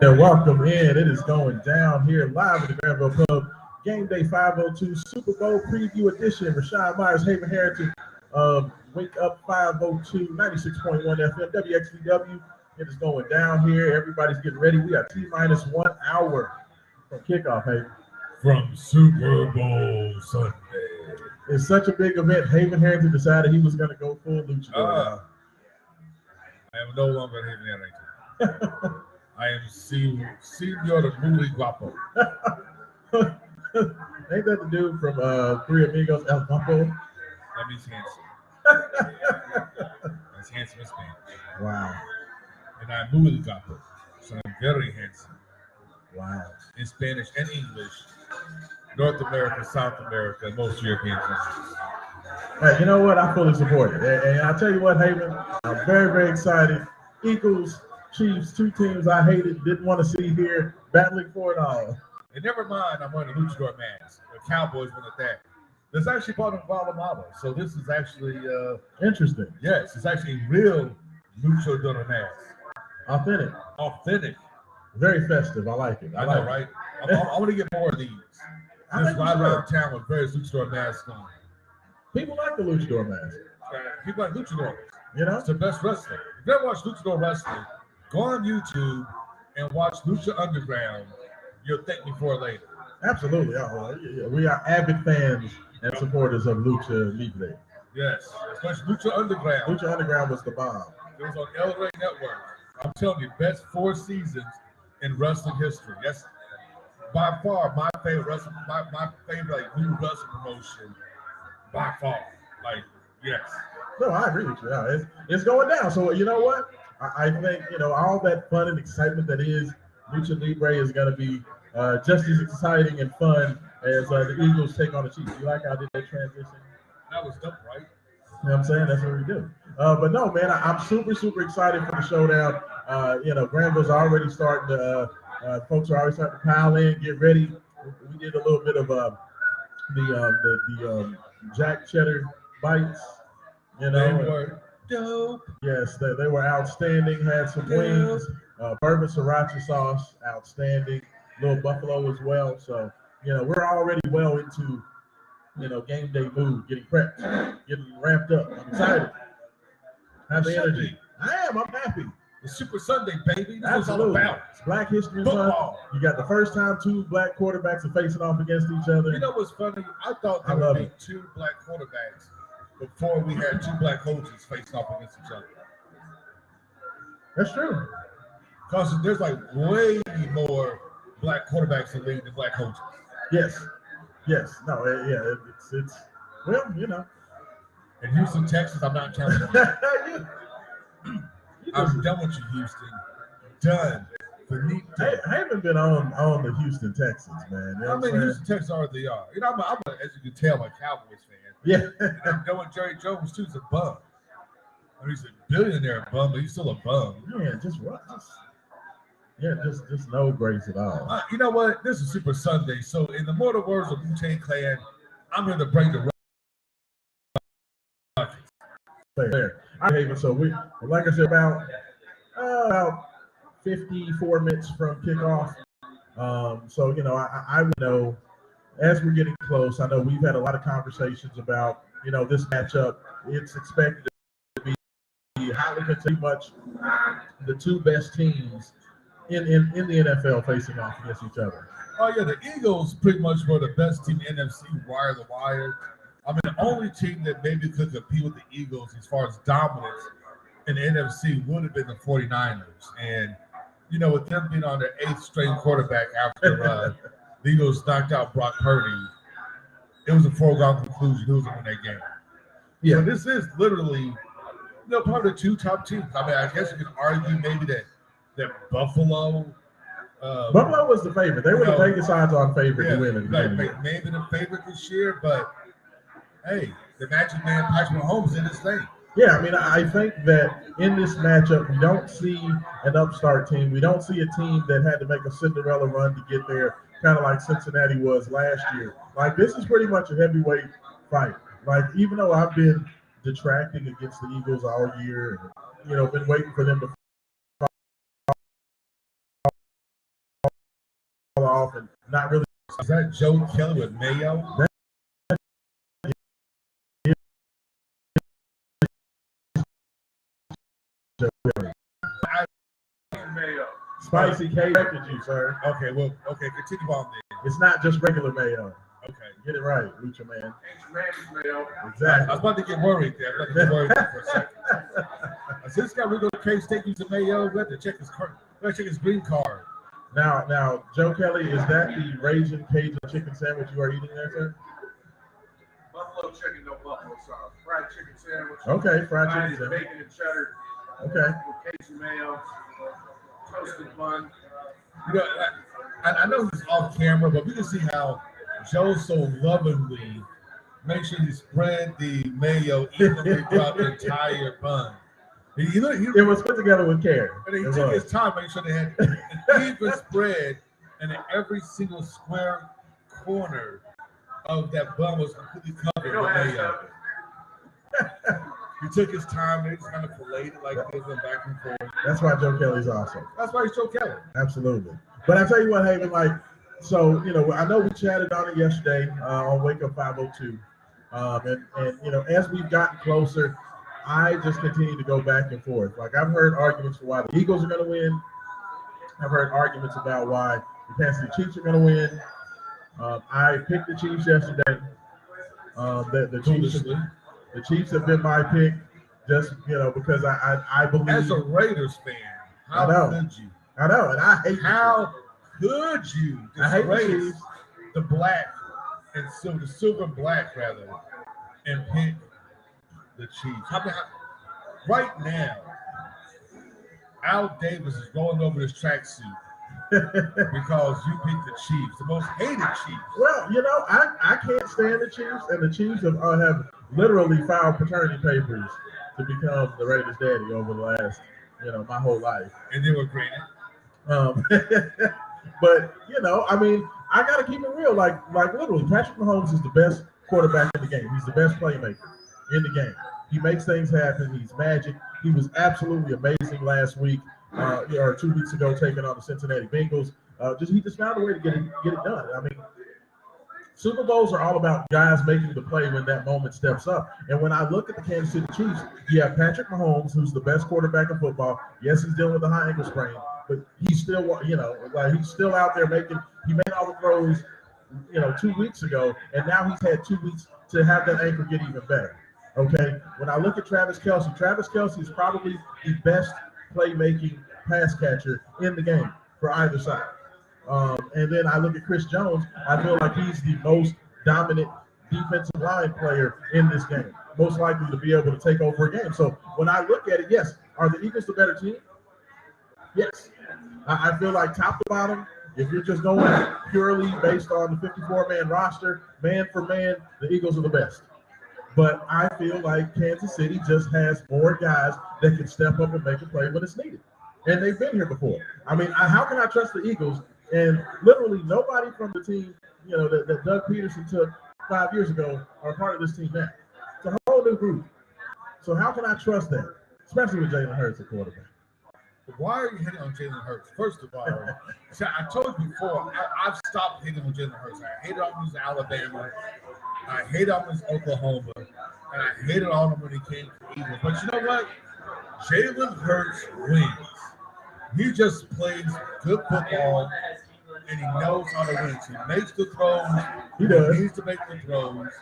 And welcome in. It is going down here live at the Granville Pub. Game Day 502 Super Bowl Preview Edition. Rashad Myers, Haven Heritage. Wake Up 502, 96.1 FM, WXVW. It is going down here. Everybody's getting ready. We are T-minus 1 hour from kickoff, hey. From Super Bowl Sunday. It's such a big event. Haven Heritage decided he was going to go full luchador. I am no longer Haven Heritage. I am Senor the Muy Guapo. Ain't that the dude from Three Amigos, El Guapo? That means handsome. That's handsome in Spanish. Wow. And I'm Muy Guapo, so I'm very handsome. Wow. In Spanish and English, North America, South America, and most European countries. Hey, you know what? I fully support it. And I'll tell you what, Haven, I'm very, very excited. Eagles, Chiefs, two teams I hated, didn't want to see here, battling for it all. And never mind, I'm wearing a luchador mask. The Cowboys went at that. There's actually part of Guatemala, so this is actually interesting. Yes, it's actually real luchador mask. Authentic. Very festive. I like it. I know, right? I want to get more of these. Just ride around town with various luchador masks on. People like the luchador mask. People like luchadors. You know? It's the best wrestling. If you ever watch luchador wrestling, go on YouTube and watch Lucha Underground. You'll thank me for it later. Absolutely. We are avid fans and supporters of Lucha Libre. Yes, especially Lucha Underground. Lucha Underground was the bomb. It was on El Rey Network. I'm telling you, best 4 seasons in wrestling history. That's by far my favorite wrestling, my favorite like new wrestling promotion. By far, like yes. No, I agree with you. It's going down. So you know what? I think all that fun and excitement that is Lucha Libre is going to be just as exciting and fun as the Eagles take on the Chiefs. You like how I did that transition? That was dope, right? You know what I'm saying? That's what we do. But no, man, I'm super, super excited for the showdown. Granville's already starting to, folks are already starting to pile in, get ready. We did a little bit of the Jack Cheddar bites. They were dope. Yes, they were outstanding. Had some wings, bourbon sriracha sauce, outstanding. Little buffalo as well. So, we're already well into, game day mood, getting prepped, getting ramped up. I'm excited. Have the energy. I'm happy. It's Super Sunday, baby. That's what it's all about. It's Black History Month. You got the first time 2 black quarterbacks are facing off against each other. You know what's funny? I thought there would be 2 black quarterbacks before we had 2 black coaches facing off against each other. That's true. Because there's like way more black quarterbacks in the league than black coaches. Yes. No, yeah, it's well, In Houston, Texas, I'm not counting you. I'm done with you, Houston. Done. I haven't been on the Houston Texans, man. I mean, Houston Texans are what they are. I'm as you can tell, a Cowboys fan. Yeah. I'm done with Jerry Jones, too. He's a bum. I mean, he's a billionaire bum, but he's still a bum. Man, just no grace at all. You know what? This is Super Sunday. So, in the mortal words of Wu-Tang Clan, I'm here to bring the Rockets. Fair. So we, like I said, about 54 minutes from kickoff. So I would know as we're getting close. I know we've had a lot of conversations about this matchup. It's expected to be highly pretty much the 2 best teams in the NFL facing off against each other. Oh yeah, the Eagles pretty much were the best team in NFC wire to wire. I mean, the only team that maybe could compete with the Eagles as far as dominance in the NFC would have been the 49ers. And, with them being on their 8th string quarterback after the Eagles knocked out Brock Purdy, it was a foregone conclusion who was going to win that game. Yeah. So this is literally, probably the 2 top teams. I mean, I guess you could argue maybe that Buffalo. Buffalo was the favorite. They were the taking sides on favorite to win it. Maybe the favorite this year, but hey, the Magic Man, Patrick Mahomes, did his thing. Yeah, I mean, I think that in this matchup, we don't see an upstart team. We don't see a team that had to make a Cinderella run to get there, kind of like Cincinnati was last year. Like, this is pretty much a heavyweight fight. Like, even though I've been detracting against the Eagles all year, been waiting for them to off and not really. Is that Joe Kelly with Mayo? Mayo. Spicy Cajun juice, sir. Okay, well, continue on there. It's not just regular mayo. Okay. Get it right, Lucha Man. Mayo. Exactly. I was about to get worried there. For a second. Since this guy we go to K-State using Mayo, we have to check his green card. Now, Joe Kelly, is that the Raging Cajun chicken sandwich you are eating there, sir? Buffalo chicken, no buffalo sauce. Fried chicken sandwich. Okay, fried chicken sandwich. Bacon and cheddar. Okay. With Cajun mayo. Toasted bun. You know, I know he's off camera, but we can see how Joe so lovingly makes sure he spread the mayo evenly throughout the entire bun. It was put together with care. And he took his time making sure they had an even spread, and in every single square corner of that bun was completely covered with mayo. He took his time, and he just kind of filleted like this and back and forth. That's why Joe Kelly's awesome. That's why he's Joe Kelly. Absolutely. But I tell you what, Haven, like, so, you know, I know we chatted on it yesterday on Wake Up 502. And, you know, as we've gotten closer, I just continue to go back and forth. Like, I've heard arguments for why the Eagles are going to win. I've heard arguments about why the Kansas City Chiefs are going to win. I picked the Chiefs yesterday. The Chiefs have been my pick, just, you know, because I believe. As a Raiders fan, how could you? I know, and I hate. How could you? I hate the Chiefs. The black and silver, the silver and black rather, and pick the Chiefs. Right now, Al Davis is rolling over his tracksuit because you picked the Chiefs, the most hated Chiefs. Well, you know, I can't stand the Chiefs, and the Chiefs have literally filed paternity papers to become the Raiders' daddy over the last, you know, my whole life. And they were granted. But, you know, I mean, I got to keep it real. Like literally, Patrick Mahomes is the best quarterback in the game. He's the best playmaker in the game. He makes things happen. He's magic. He was absolutely amazing last week, or 2 weeks ago, taking on the Cincinnati Bengals. He just found a way to get it done. I mean, Super Bowls are all about guys making the play when that moment steps up. And when I look at the Kansas City Chiefs, you have Patrick Mahomes, who's the best quarterback in football. Yes, he's dealing with a high ankle sprain, but he's still, you know, like he's still out there he made all the throws, you know, 2 weeks ago, and now he's had 2 weeks to have that ankle get even better. Okay. When I look at Travis Kelce is probably the best playmaking pass catcher in the game for either side. And then I look at Chris Jones. I feel like he's the most dominant defensive line player in this game, most likely to be able to take over a game. So when I look at it, yes, are the Eagles the better team? Yes. I feel like top to bottom, if you're just going purely based on the 54-man roster, man for man, the Eagles are the best. But I feel like Kansas City just has more guys that can step up and make a play when it's needed. And they've been here before. I mean, how can I trust the Eagles? And literally nobody from the team, you know, that Doug Peterson took 5 years ago are part of this team now. It's a whole new group. So how can I trust that? Especially with Jalen Hurts at quarterback. Why are you hitting on Jalen Hurts? First of all, I told you before, I've stopped hitting on Jalen Hurts. I hated on him in Alabama. I hated on him in Oklahoma. And I hated on him when he came to Eagles. But you know what? Jalen Hurts wins. He just plays good football, and he knows how to win. He makes the throws. He does. He needs to make the throws.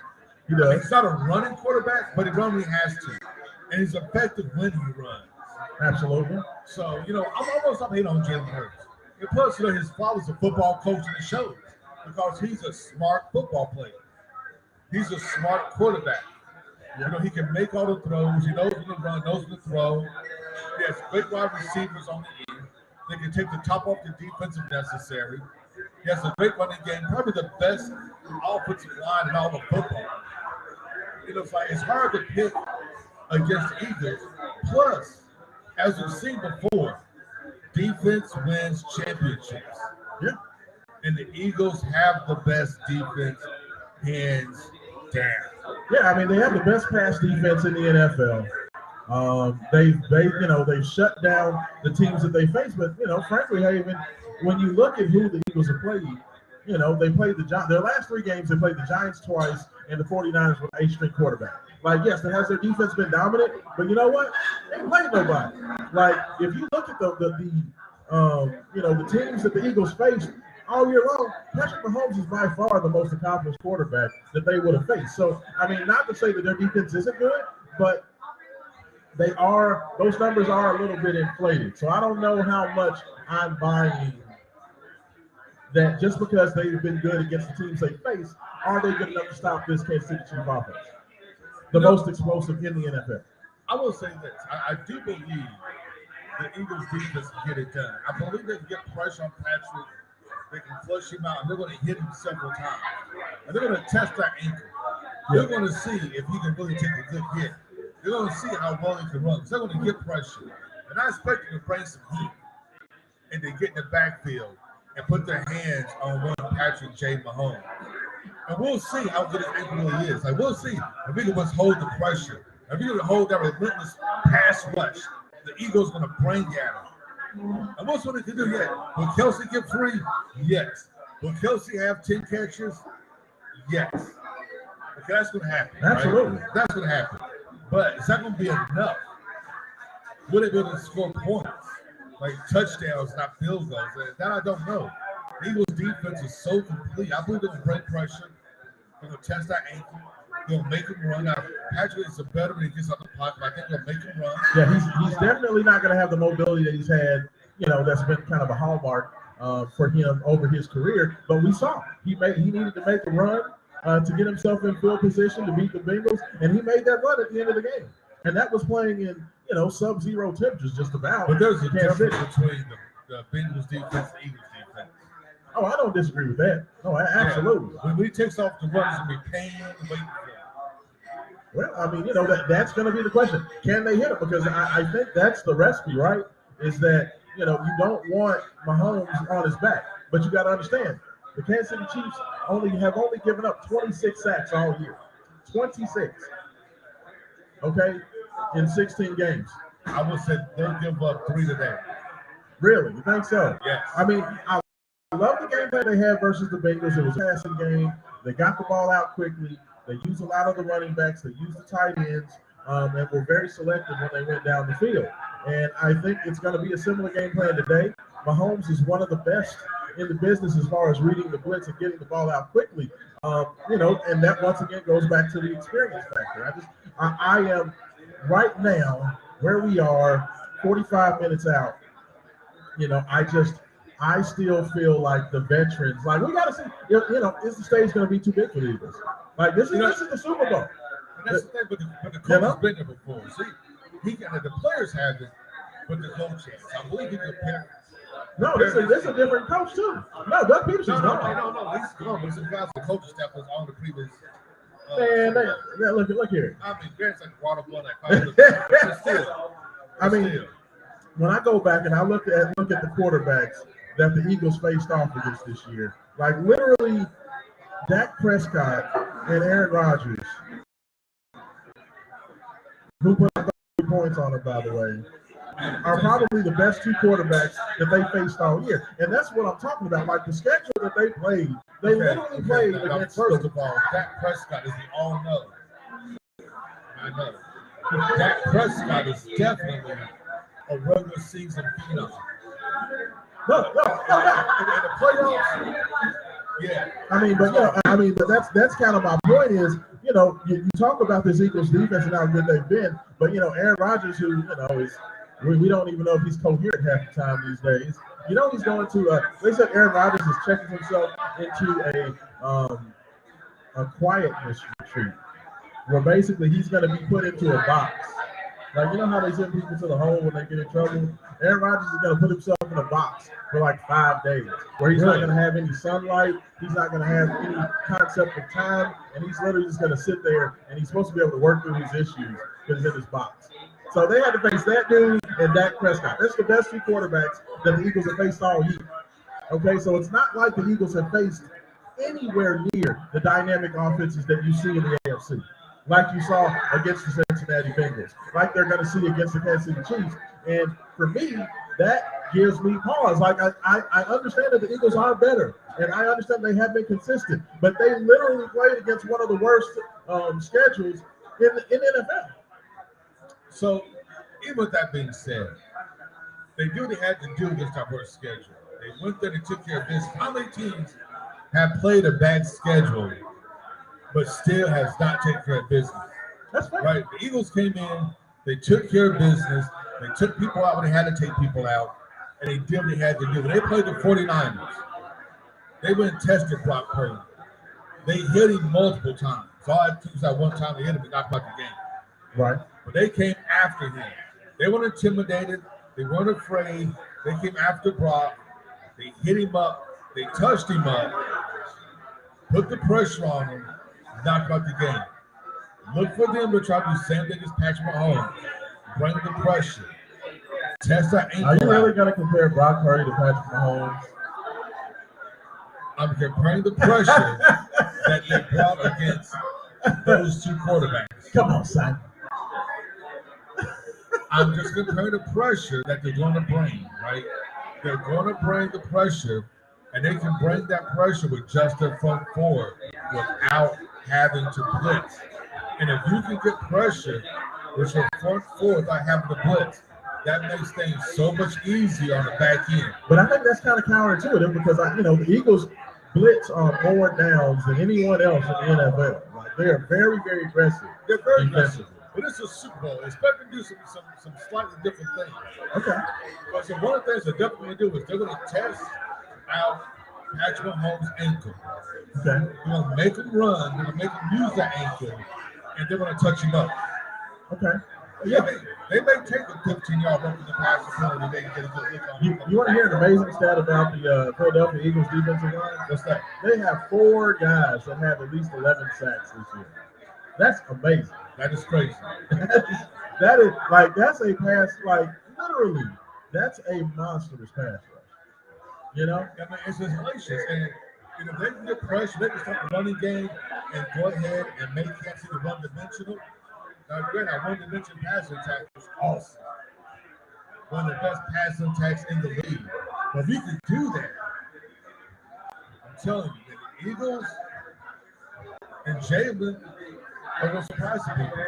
He does. He's not a running quarterback, but he runs when he has to. And he's effective when he runs. Absolutely. So, you know, I'm almost not hating on Jalen Hurts. And plus, you know, his father's a football coach in the show because he's a smart football player. He's a smart quarterback. You know, he can make all the throws. He knows when to run, knows when to throw. He has great wide receivers on the end. They can take the top off the defense if necessary. He has a great running game, probably the best offensive line in all of football. You know, it's hard to pick against the Eagles. Plus, as we've seen before, defense wins championships. Yeah. And the Eagles have the best defense, hands down. Yeah, I mean, they have the best pass defense in the NFL. They've shut down the teams that they face. But, you know, frankly, Haven, when you look at who the Eagles have played, you know, they played their last 3 games, they played the Giants twice and the 49ers with an 8-string quarterback. Like, yes, has their defense been dominant, but you know what? They ain't played nobody. Like, if you look at the teams that the Eagles faced all year long, Patrick Mahomes is by far the most accomplished quarterback that they would have faced. So, I mean, not to say that their defense isn't good, but those numbers are a little bit inflated. So I don't know how much I'm buying that just because they've been good against the teams they face, are they good enough to stop this Kansas City Chiefs offense? The most explosive in the NFL. I will say this. I do believe the Eagles defense can get it done. I believe they can get pressure on Patrick. They can flush him out, and they're going to hit him several times. And they're going to test that ankle. They're going to see if he can really take a good hit. They're going to see how well he can run. So they're going to get pressure. And I expect them to bring some heat and they get in the backfield and put their hands on one Patrick J. Mahomes. And we'll see how good his ankle really is. Like, we'll see if we can just hold the pressure. If we can hold that relentless pass rush, the Eagles going to bring at him. And what's what they can do yet? Will Kelsey get free? Yes. Will Kelsey have 10 catches? Yes. Okay, that's going to happen. Absolutely. Right? That's going to happen. But is that going to be enough? Will they be able to score points? Like touchdowns, not field goals. That I don't know. Eagles defense is so complete. I believe they're going to bring pressure. They're going to test that ankle. They're going to make him run. Now, Patrick is a veteran when he gets out the pocket, but I think they'll make him run. Yeah, he's definitely not going to have the mobility that he's had, that's been kind of a hallmark for him over his career. But we saw he needed to make a run to get himself in field position to beat the Bengals, and he made that run at the end of the game. And that was playing in, sub-zero temperatures just about. But there's a difference between the Bengals defense and Eagles defense. Oh, I don't disagree with that. No, absolutely. Yeah. When he takes off the run, it's going to be pain and waiting for him. Well, I mean, that's going to be the question. Can they hit him? Because I think that's the recipe, right? Is that, you don't want Mahomes on his back. But you got to understand, the Kansas City Chiefs have only given up 26 sacks all year. 26. Okay? In 16 games. I would say they'll give up 3 today. Really? You think so? Yes. I mean, I love the game plan they had versus the Bengals. It was a passing game. They got the ball out quickly. They used a lot of the running backs. They used the tight ends, and were very selective when they went down the field. And I think it's going to be a similar game plan today. Mahomes is one of the best in the business as far as reading the blitz and getting the ball out quickly. And that once again goes back to the experience factor. I am right now where we are, 45 minutes out. I still feel like the veterans, like we got to see, is the stage going to be too big for the Eagles? Like this is the Super Bowl. And that's the thing, but the coach has been there before. See, the players have it, but the coach has. I believe he can pick. No, this is a different coach too. No, Doug Peterson's no. He's gone, but some guys, the coaching staff was on the previous. Look here. I mean, Grant's like water blood. But still. I mean, when I go back and I look at the quarterbacks that the Eagles faced off against this year, like literally Dak Prescott and Aaron Rodgers, who put 30 points on it, by the way, are probably the best 2 quarterbacks that they faced all year. And that's what I'm talking about. Like the schedule that they played, literally played against. First of all, Dak Prescott is the all-know. I know. Dak Prescott is definitely a regular season phenom. No. In the playoffs, yeah. But that's kind of my point is, you talk about this Eagles defense and how good they've been, but Aaron Rodgers, who is, we don't even know if he's coherent half the time these days. He's going to. They said Aaron Rodgers is checking himself into a quietness retreat, where basically he's going to be put into a box. Like, how they send people to the hole when they get in trouble? Aaron Rodgers is going to put himself in a box for like 5 days, where he's not going to have any sunlight. He's not going to have any concept of time, and he's literally just going to sit there, and he's supposed to be able to work through his issues because he's in his box. So they had to face that dude and Dak Prescott. That's the best 2 quarterbacks that the Eagles have faced all year. Okay, so it's not like the Eagles have faced anywhere near the dynamic offenses that you see in the AFC, like you saw against the Cincinnati Bengals, like they're going to see against the Kansas City Chiefs. And for me, that gives me pause. Like I understand that the Eagles are better, and I understand they have been consistent, but they literally played against one of the worst schedules in NFL. So, even with that being said, they do what they had to do against our worst schedule. They went there and took care of business. How many teams have played a bad schedule but still has not taken care of business? That's fair. Right? The Eagles came in, they took care of business, they took people out when they had to take people out, and they did what they had to do. When they played the 49ers, they went and tested Brock Purdy. They hit him multiple times. All I took was that one time they hit him and knocked him out the game. Right. But they came after him. They weren't intimidated. They weren't afraid. They came after Brock. They hit him up. They touched him up. Put the pressure on him. Knocked out the game. Look for them to try to do the same thing as Patrick Mahomes. Bring the pressure. Test that ankle. Are you really going to compare Brock Purdy to Patrick Mahomes? I'm comparing the pressure that they brought against those two quarterbacks. Come on, son. I'm just comparing the pressure that they're going to bring, right? They're going to bring the pressure, and they can bring that pressure with just their front four without having to blitz. And if you can get pressure with your front four without having to blitz, that makes things so much easier on the back end. But I think that's kind of counterintuitive because the Eagles blitz on more downs than anyone else in the NFL. Like they are very, very aggressive. They're very aggressive. But it's a Super Bowl. Expect them to do some slightly different things. Okay. But so one of the things they're definitely going to do is they're going to test out Patrick Mahomes' ankle. Okay. They're going to make him run. They're going to make him use that ankle, and they're going to touch him up. Okay. Yeah. They may take a 15-yard run to the pass penalty. They can get a good look on You want to hear an amazing stat about the Philadelphia Eagles defensive line? What's that? They have 4 guys that have at least 11 sacks this year. That's amazing. That is crazy. That is like that's a pass, like literally, that's a monstrous pass rush. You know? I mean, it's just hellacious. And if they can get pressure, they can start the running game and go ahead and make Kansas City one-dimensional. Now, again, our one-dimensional passing attack is awesome. One of the best passing attacks in the league. But if you can do that, I'm telling you, the Eagles and Jalen are going to surprise people.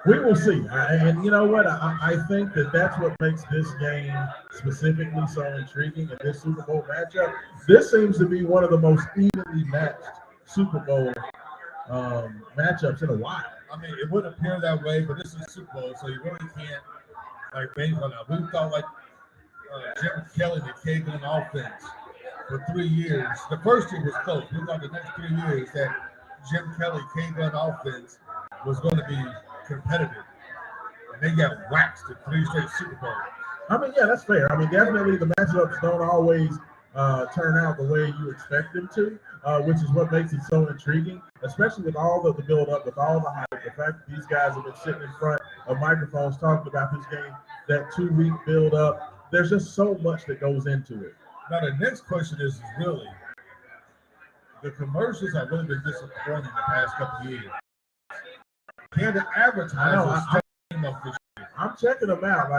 We will see. And you know what? I think that's what makes this game specifically so intriguing in this Super Bowl matchup. This seems to be one of the most evenly matched Super Bowl matchups in a while. I mean, it would appear that way, but this is Super Bowl, so you really can't bank on that. We thought Jim Kelly, the K-Gun offense, for 3 years. The first year was close. We thought the next 3 years that Jim Kelly K-Gun offense was going to be competitive. And they got waxed at 3 straight Super Bowls. I mean, yeah, that's fair. I mean, definitely the matchups don't always turn out the way you expect them to, which is what makes it so intriguing, especially with all of the build-up, with all the hype, the fact that these guys have been sitting in front of microphones talking about this game, that 2-week build-up. There's just so much that goes into it. Now, the next question is really, the commercials have really been disappointing the past couple of years. Can the advertisers step up this year? I'm checking them out.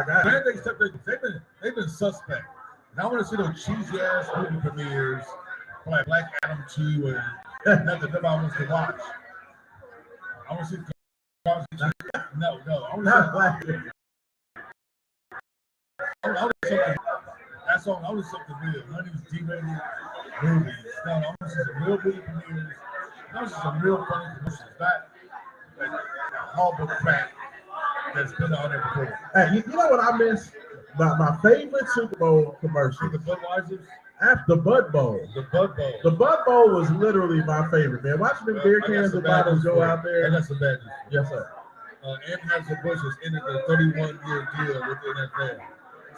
They've been suspect. And I want to see those cheesy ass movie premieres like Black Adam 2 and nothing nobody wants to watch. I want to see no. I want to see something. That's all. I want to see something real. None of these D-rated movies. No, I want to see some real movie premieres. I want to see some real funny commercials. Not like horrible crap that's been on there before. Hey, you know what I miss? My favorite Super Bowl commercial. The Budweisers? After the Bud Bowl. The Bud Bowl. The Bud Bowl was literally my favorite, man. Watching them beer cans and bottles go out there. I got some bad news. Yes, sir. Anheuser-Busch has ended their 31-year deal with the NFL.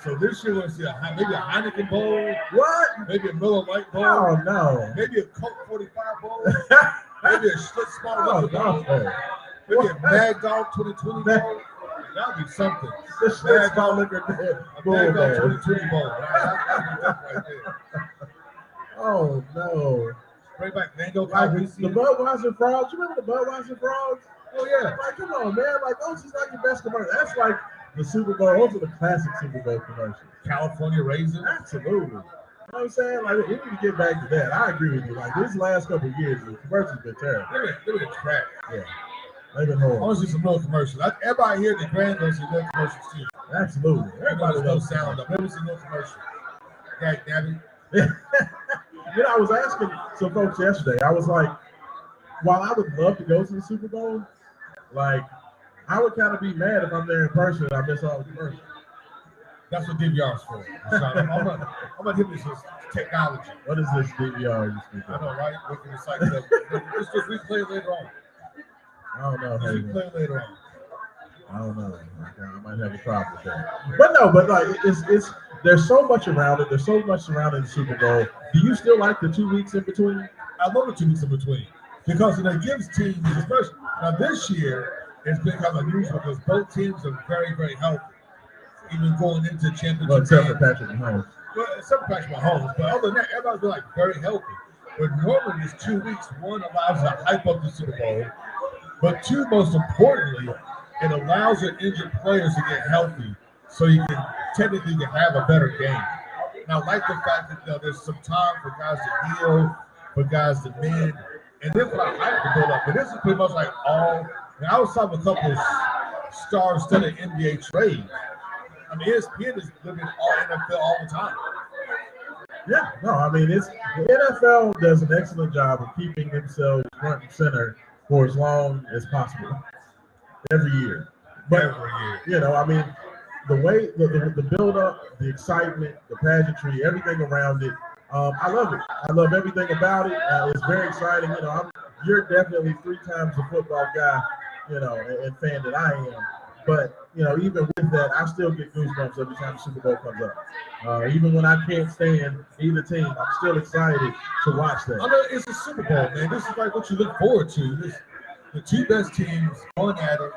So this year we're going to see maybe a Heineken Bowl. What? Maybe a Miller Lite Bowl. Oh, no. Maybe a Coke 45 Bowl. Maybe a Schlitz Small Liquor Bowl. Maybe a Mad Dog 2020 Bowl. That'll be something. The Schlitz Small Liquor Bowl. Mad Dog 2020 Bowl. Right there. Oh, no. Bring back Mango Like the Budweiser Frogs. You remember the Budweiser Frogs? Oh, yeah. Like, come on, man. Like, those is like the best commercial. That's like The Super Bowl, those are the classic Super Bowl commercials. California raisins. Absolutely. You know what I'm saying? Like, we need to get back to that. I agree with you. Like, this last couple of years, the commercials been terrible. Look at crap. Yeah. They've been I horrible. want to see some real commercials. Everybody here at the Grand goes see real commercials too. Absolutely. Everybody Everybody no loves sound up. Never seen no commercial. Dang, Gabby. You know, I was asking some folks yesterday. I was like, while I would love to go to the Super Bowl, like, I would kind of be mad if I'm there in person and I miss all the commercials. That's what DVR's for. I'm gonna hit this with technology. What is this DVR you speak I of? know, right? We can decide that. Let's just replay later on. I don't know. Let's Hey, replay later on. I don't know. I might have a problem with that. But no, but like it's there's so much around it. There's so much surrounding the Super Bowl. Do you still like the 2 weeks in between? I love the 2 weeks in between because it gives teams, especially now this year, it's been kind of unusual because both teams are very, very healthy, even going into championship. Well, except for Patrick Mahomes. Well, except for Patrick Mahomes, but other than that, everybody's been like very healthy. But normally, these 2 weeks, one allows you to hype up the Super Bowl, but two, most importantly, it allows your injured players to get healthy, so you can technically have a better game. Now, I like the fact that there's some time for guys to heal, for guys to mend, and then for the hype to build up. But this is pretty much like all. I was talking a couple of star-studded NBA trades. I mean, ESPN is living all NFL all the time. Yeah, no, I mean the NFL does an excellent job of keeping themselves front and center for as long as possible every year. But Every year. you know, I mean, the way the build up, the excitement, the pageantry, everything around it, I love it. I love everything about it. It's very exciting. You know, you're definitely 3 times the football guy, you know, and fan that I am. But you know, even with that, I still get goosebumps every time the Super Bowl comes up. Even when I can't stand either team, I'm still excited to watch that. I mean, it's a Super Bowl, man. This is like what you look forward to. The 2 best teams going at it.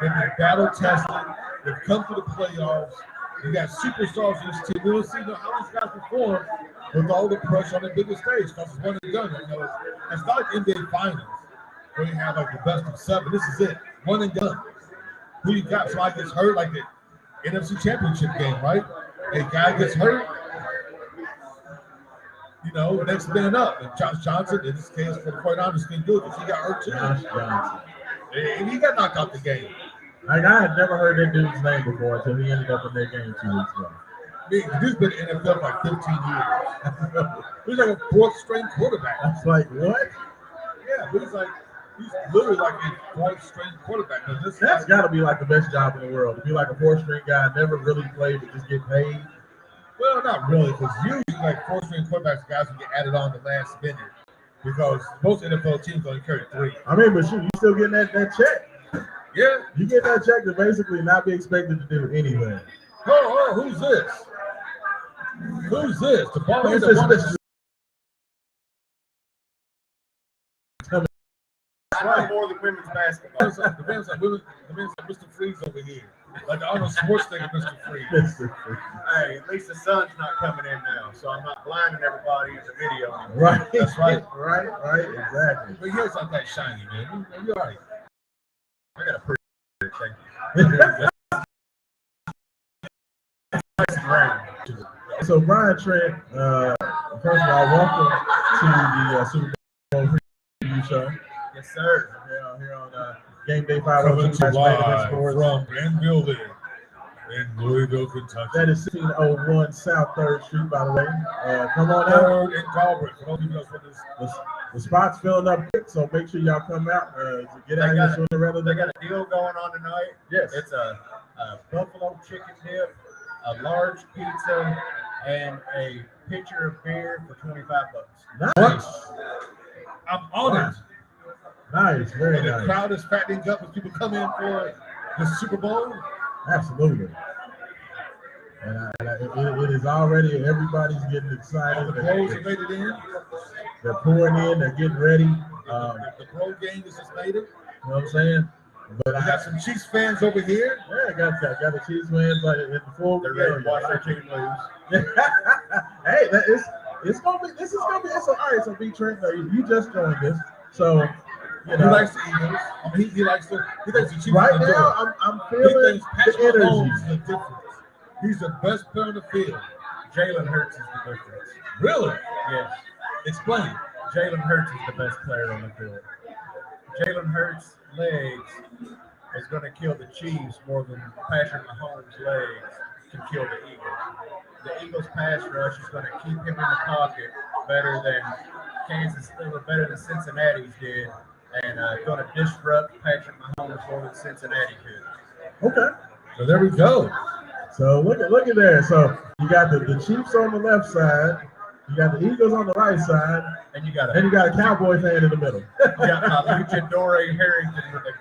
They've been battle tested. They've come to the playoffs. You got superstars in this team. We don't see how these guys perform with all the pressure on the biggest stage because it's one and done. You know, it's not like NBA Finals where you have like the best of 7. This is it, one and done. Who you got? Somebody gets hurt, like the NFC Championship game, right? A guy gets hurt, you know, next man up. And Josh Johnson, in this case for the 49ers, can do it because he got hurt too. Josh Johnson. And he got knocked out the game. Like, I had never heard that dude's name before until he ended up in their game 2 weeks ago. Dude's been in the NFL for like 15 years. He's like a 4th string quarterback. I was like, what? Yeah, but he's literally like a 4th string quarterback. That's got to be like the best job in the world. To be like a 4th string guy, never really play, but just get paid. Well, not really, because usually like 4th string quarterbacks, guys who get added on the last minute. Because most NFL teams only carry 3. I mean, but shoot, you still getting that check. Yeah. You get that check to basically not be expected to do anything. Oh, who's this? Who's this? The ball is I know more than women's basketball. The man's like Mr. Freeze over here. Like the Arnold Schwarzenegger Mr. Freeze. Hey, at least the sun's not coming in now, so I'm not blinding everybody in the video anymore. Right. That's right. Right, exactly. But yours not that shiny, man. You're all right. I got a pretty good, thank you. So Brian Trent, first of all, welcome to the Super Bowl preview show. Yes, sir. Here on Game Day Coming 502 to live Sports. from Granville in Louisville, Kentucky. That is 1601 South 3rd Street, by the way. Come on out. 3rd and Galbraith. For those of you who know what this The spot's filling up quick, so make sure y'all come out to get out here sooner rather They than got a deal going on tonight. Yes. It's a buffalo chicken dip, a large pizza, and a pitcher of beer for $25. Nice. I'm honored. Nice, very And the nice. crowd is fattening up as people come in for the Super Bowl. Absolutely. And it is already, everybody's getting excited. The pros have made it in. They're pouring in, they're getting ready. The pro game has just made it. You know what I'm saying? But We got some Chiefs fans over here. I got the Chiefs fans like in the full. They're ready to watch their team lose. Hey, it's gonna be. This is gonna be. All right. So, B Trent, you just joined us. So, You He know, likes the Eagles. I mean, he likes the. He thinks the Chiefs right are gonna do it. now I'm He feeling thinks Patrick the energy. Mahomes is the difference. He's the best player on the field. Jalen Hurts is the difference. Really? Yes. Explain. Jalen Hurts is the best player on the field. Jalen Hurts' legs is going to kill the Chiefs more than Patrick Mahomes' legs can kill the Eagles. The Eagles' pass rush is going to keep him in the pocket better than better than Cincinnati's did, and going to disrupt Patrick Mahomes more than Cincinnati could. Okay. So there we go. So look at there. So you got the Chiefs on the left side, you got the Eagles on the right side, And you got a Cowboy fan in the middle. Luchador Harrington with a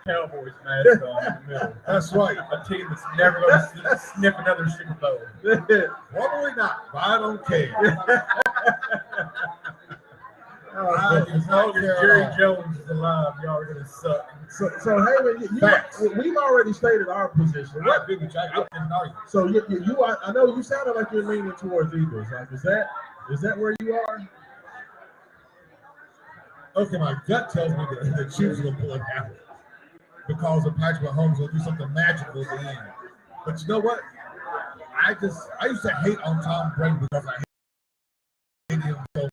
Cowboys mask on in the middle. That's right. A team that's never going to sniff another Super Bowl. Probably not, but I don't care. As long as Jerry Jones is alive, y'all are going to suck. So Heyman, we've already stated our position. I agree with you. I didn't argue. So I know you sounded like you're leaning towards Eagles. Like, is that where you are? Okay, my gut tells me that the Chiefs will pull it out because of Patrick Mahomes will do something magical at the end. But you know what? I used to hate on Tom Brady because I hate him so much.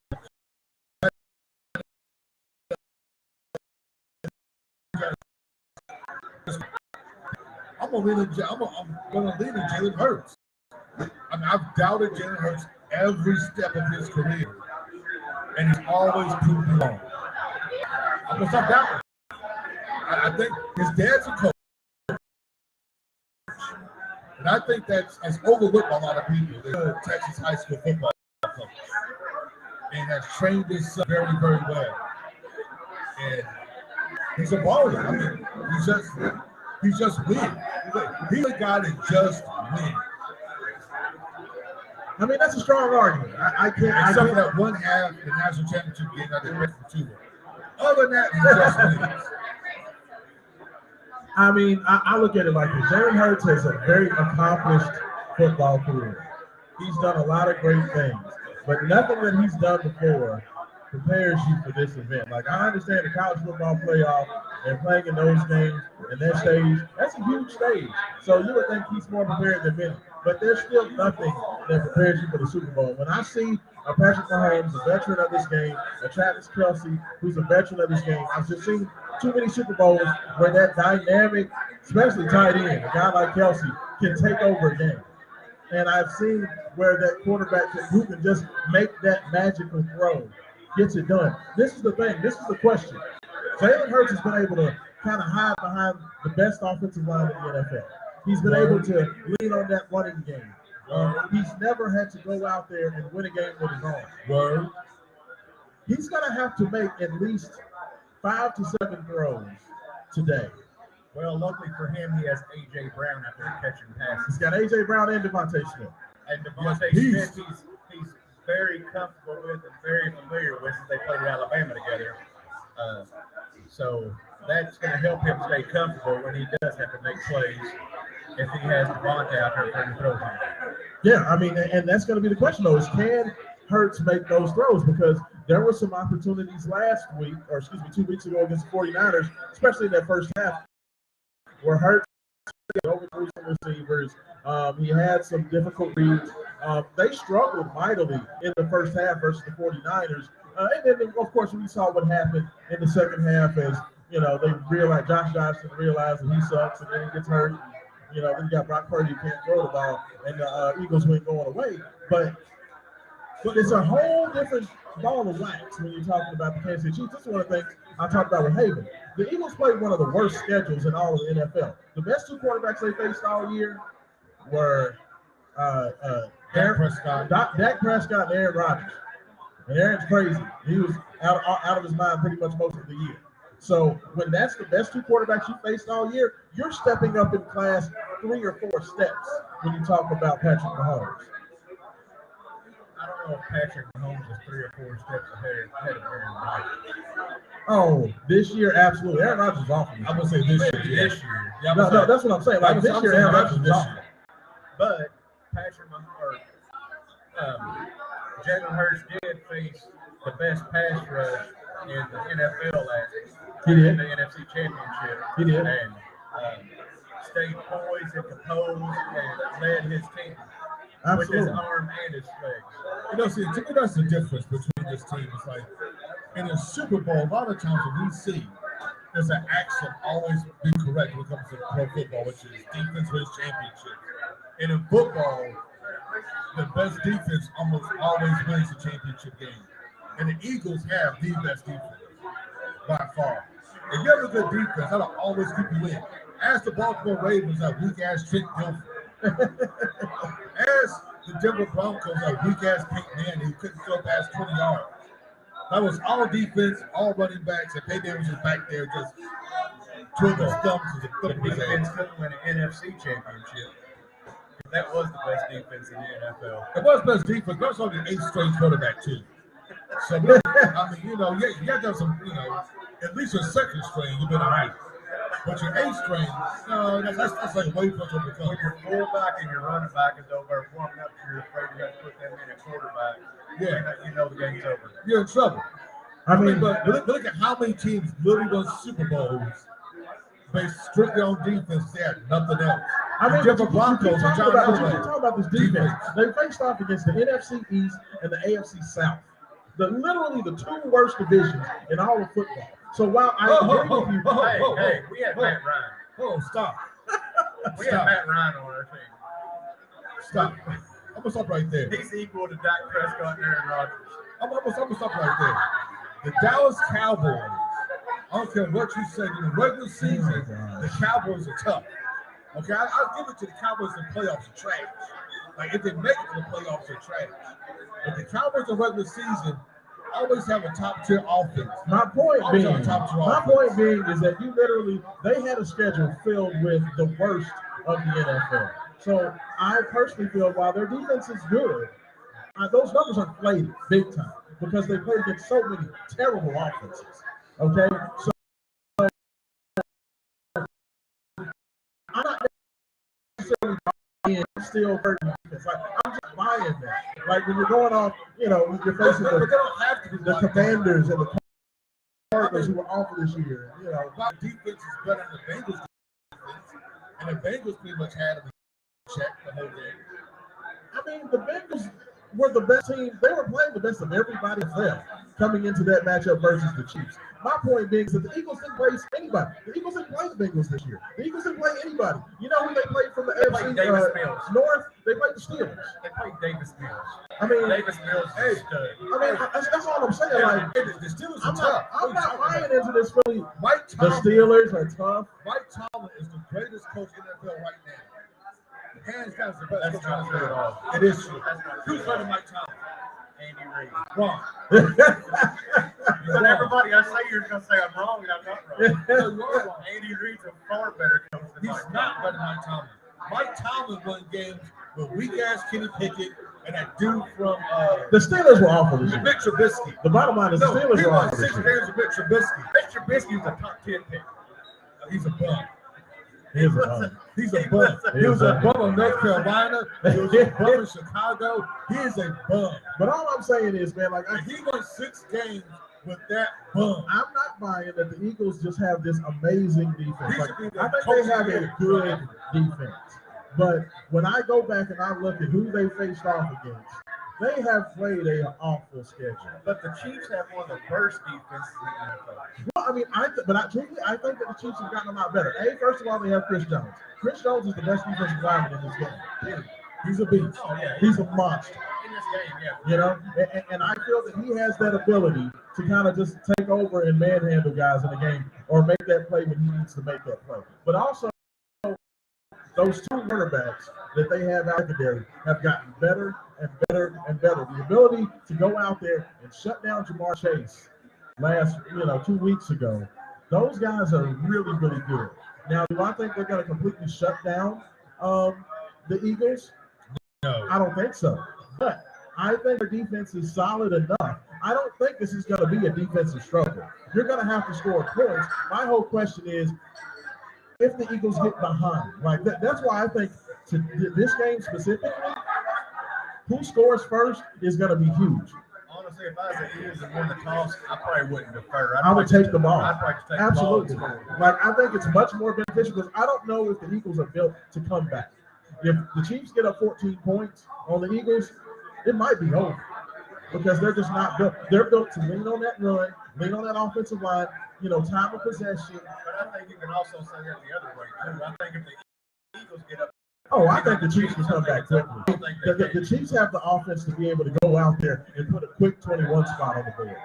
I'm gonna lean in Jalen Hurts. I mean, I've doubted Jalen Hurts every step of his career, and he's always proved me wrong. I'm gonna stop doubting. I think his dad's a coach, and I think that's overlooked by a lot of people. The Texas high school football coach, and has trained his son very, very well. And he's a baller. I mean, he just wins. He's a guy that just wins. I mean, that's a strong argument. I can't. Except for that one half the national championship game that they went for 2-1. Other than that, he just wins. I mean, I look at it like this. Jalen Hurts has a very accomplished football career. He's done a lot of great things, but nothing that he's done before prepares you for this event. Like, I understand the college football playoff and playing in those games and that stage, that's a huge stage. So you would think he's more prepared than many, but there's still nothing that prepares you for the Super Bowl. When I see a Patrick Mahomes, a veteran of this game, a Travis Kelce, who's a veteran of this game, I've just seen too many Super Bowls where that dynamic, especially tight end, a guy like Kelce, can take over a game. And I've seen where that quarterback who can just make that magical throw gets it done. This is the thing. This is the question. Jalen Hurts has been able to kind of hide behind the best offensive line in the NFL. He's been able to lean on that running game. He's never had to go out there and win a game with his own. Word. He's going to have to make at least 5 to 7 throws today. Well, luckily for him, he has A.J. Brown out there catching passes. He's got A.J. Brown and Devontae Smith. And Devontae Smith, he's very comfortable with and very familiar with since they played at Alabama together. So that's going to help him stay comfortable when he does have to make plays if he has Devontae out there for him to throw him. Yeah, I mean, and that's going to be the question, though, is can Hurts make those throws? Because there were some opportunities last week, or 2 weeks ago against the 49ers, especially in that first half, where Hurts overthrew some receivers. He had some difficult reads. They struggled mightily in the first half versus the 49ers. And then, of course, we saw what happened in the second half as, they realized, Josh Johnson realized that he sucks, and then he gets hurt. Then you got Brock Purdy who can't throw the ball, and the Eagles went going away. But it's a whole different ball of wax when you're talking about the Kansas City Chiefs. This is one of the things I talked about with Haven. The Eagles played one of the worst schedules in all of the NFL. The best 2 quarterbacks they faced all year were Dak Prescott and Aaron Rodgers. And Aaron's crazy. He was out of his mind pretty much most of the year. So when that's the best 2 quarterbacks you faced all year, you're stepping up in class 3 or 4 steps when you talk about Patrick Mahomes. I don't know if Patrick Mahomes is 3 or 4 steps ahead of Aaron Rodgers. Oh, this year, absolutely. Aaron Rodgers is awful. I'm going to say this year. This year. Yeah, no, that's what I'm saying. Like this year, Aaron Rodgers is awful. But Patrick Mahomes, Jalen Hurts did face the best pass rush in the NFL last year. He did. In the NFC Championship. He did. And stayed poised and composed and led his team with his Absolutely. arm and his legs. You know, see, to me, that's the difference between this team. It's like in a Super Bowl, a lot of times what we see is an action always be correct when it comes to pro football, which is defense wins championships. And in football, the best defense almost always wins the championship game. And the Eagles have the best defense by far. If you have a good defense, that'll always keep you in. Ask the Baltimore Ravens that weak-ass Trent Dilfer. Ask the Denver Broncos that weak-ass Peyton Manning who couldn't throw past 20 yards. That was all defense, all running backs, and Peyton Manning was just back there just twiddling his thumbs and The flipping his defense hands. couldn't win an NFC championship. That was the best defense in the NFL. It was best defense, but it's only an 8th-string quarterback, too. So, I mean, you know, you got to have some, you know, at least your 2nd string, you've been all right. But your 8th string, no, that's like way too much overcome. When your fullback and your running back is over warming up, you're afraid you have to put them in at quarterback. Yeah. You know the game's over. You're in trouble. I mean, but look at how many teams literally won Super Bowls based strictly on defense. They had nothing else. I mean, Denver you keep Broncos and talking John about, Elway. you keep talking about this defense. They faced off against the NFC East and the AFC South. Literally the 2 worst divisions in all of football. So while I agree with you, Hey, we had Matt Ryan. Oh, stop. We had Matt Ryan on our team. Stop. I'm going to stop right there. He's equal to Dak Prescott and Aaron Rodgers. I'm going to stop right there. The Dallas Cowboys, I don't care what you say, in the regular season, the Cowboys are tough. Okay, I'll give it to the Cowboys in the playoffs are trash. Like, if they make it to the playoffs, they're trash. But the Cowboys in regular season always have a top-tier offense. my point being is that they had a schedule filled with the worst of the NFL. So I personally feel while their defense is good, those numbers are inflated big time because they played against so many terrible offenses. Okay, so I'm not necessarily buying still hurt defense. Like I'm just buying that. Like when you're going off, you know, you're facing But they don't have to be the Commanders and the Cardinals who were awful this year. You know, our defense is better than the Bengals defense, and the Bengals pretty much had them in check the whole game. I mean, the Bengals were the best team. They were playing the best of everybody else coming into that matchup versus the Chiefs. My point being is that the Eagles didn't play anybody. The Eagles didn't play the Bengals this year. The Eagles didn't play anybody. You know who they played from the played AFC Davis Mills. North? They played the Steelers. They played Davis Mills. I mean, Davis Mills is a stud. I mean, that's all I'm saying. Like, The Steelers are tough. I'm not buying into this Philly. Mike The Tomlin, Steelers are tough. Mike Tomlin is the greatest coach in the NFL right now. Hands down, is the best That's coach not in true the at NFL. all. It is true. That's not Who's true. better than Mike Tomlin? Andy Reid. Wrong. But everybody I say you're going to say I'm wrong, and I'm not wrong. No, you are wrong. Andy Reid's a far better coach than He's Mike not Tomlin. better than Mike Tomlin. Mike Tomlin won games with weak-ass Kenny Pickett and that dude from The Steelers were awful this year. Mitch Trubisky. The bottom line is the No, Steelers he were won awful 6 this year. games with Mitch Trubisky. Mitch Trubisky's a top 10 pick. He's a bum. He was a bum. He's a bum. He was a bum in North Carolina. He was a bum in Chicago. He is a bum. But all I'm saying is, man, like And he won 6 games with that bum. I'm not buying that the Eagles just have this amazing defense. He Like, should be the I think coach they have of the a year. good defense. But when I go back and I look at who they faced off against, they have played an awful schedule. But the Chiefs have one of the worst defenses in the NFL. Well, I mean, truthfully, I think that the Chiefs have gotten a lot better. First of all, they have Chris Jones. Chris Jones is the best defensive lineman in this game. Period. He's a beast. Oh, yeah. He's a monster. In this game, yeah. You know, and I feel that he has that ability to kind of just take over and manhandle guys in the game or make that play when he needs to make that play. But also, those 2 quarterbacks that they have out there have gotten better and better and better. The ability to go out there and shut down Jamar Chase 2 weeks ago, those guys are really, really good. Now, do I think they're going to completely shut down the Eagles? No. I don't think so. But I think their defense is solid enough. I don't think this is going to be a defensive struggle. You're going to have to score points. My whole question is, if the Eagles get behind, like that's why I think to this game specifically, who scores first is going to be huge. Honestly, honestly, if I was the Eagles and won the toss, I probably wouldn't defer. I would take the ball. I'd probably just take Absolutely. the ball. Like, I think it's much more beneficial because I don't know if the Eagles are built to come back. If the Chiefs get up 14 points on the Eagles, it might be over because they're just not built. They're built to lean on that run, lean on that offensive line, time of possession. But I think you can also say that the other way, too. I think if the Eagles get up, I think the Chiefs can come back quickly. The Chiefs have the offense to be able to go out there and put a quick 21 spot on the board.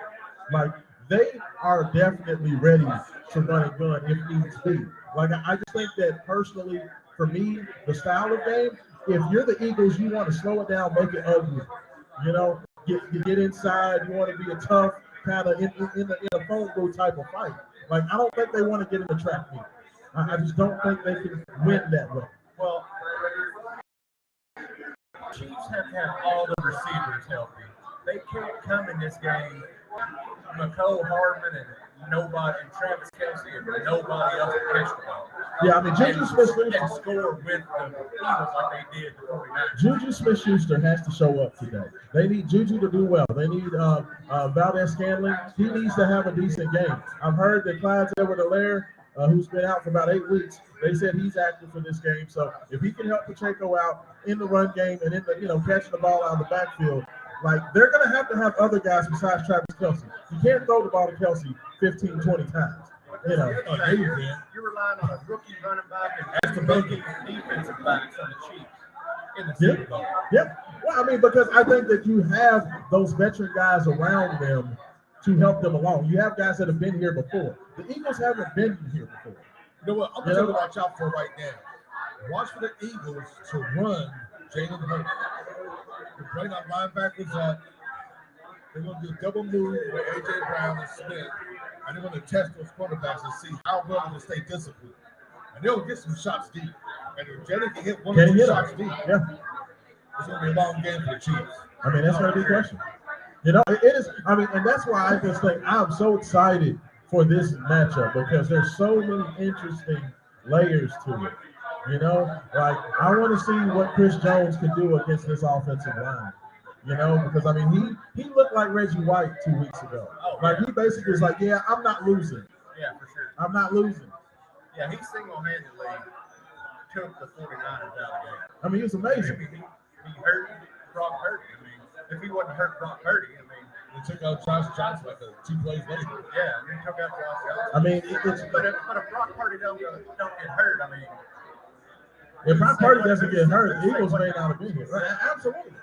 Like, they are definitely ready to run and gun if needs be. Like, I just think that personally, for me, the style of game, if you're the Eagles, you want to slow it down, make it ugly. Get inside. You want to be a tough kind of in a phone booth type of fight. Like, I don't think they want to get in the trap meet. I just don't think they can win that way. Well, Chiefs have to have all the receivers healthy. They can't come in this game, McCole Hardman and Travis Kelce and nobody else can catch the ball. Yeah, I mean, Juju Smith-Schuster and score with the Eagles like they did the 49ers. Juju Smith-Schuster has to show up today. They need Juju to do well. They need Valdez-Scantling. He needs to have a decent game. I've heard that Clyde Edwards-Helaire, who's been out for about 8 weeks, they said he's active for this game. So if he can help Pacheco out in the run game and in the catching the ball out of the backfield, like, they're going to have other guys besides Travis Kelce. You can't throw the ball to Kelce 15, 20 times. You're relying on a rookie running back and the rookie defensive backs on the Chiefs in the Super Bowl. Yeah. Well, I mean, because I think that you have those veteran guys around them to help them along. You have guys that have been here before. The Eagles haven't been here before. You know what? I'm going to watch out for right now. Watch for the Eagles to run Jalen Hurts. They're bringing our linebackers up. They're going to do a double move with A.J. Brown and Smith. And they're going to test those quarterbacks and see how well they stay disciplined. And they'll get some shots deep. And if Jalen can hit one or two shots deep, it's going to be a long game for the Chiefs. I mean, that's going to be a question. It is. I mean, and that's why I just think I'm so excited for this matchup because there's so many interesting layers to it. Like, I want to see what Chris Jones can do against this offensive line. Because I mean, he looked like Reggie White 2 weeks ago. Like, he basically was like, yeah, I'm not losing. Yeah, for sure. I'm not losing. Yeah, he single-handedly took the 49ers out of the game. I mean, he was amazing. He hurt Brock Purdy. I mean, if he wasn't hurt Brock Purdy, they took out Josh Johnson like 2 plays later. Yeah, they took out Josh Johnson. I mean, but if Brock Purdy don't get hurt, I mean. If Brock Purdy doesn't get hurt, the Eagles may not have been here. Right? Absolutely.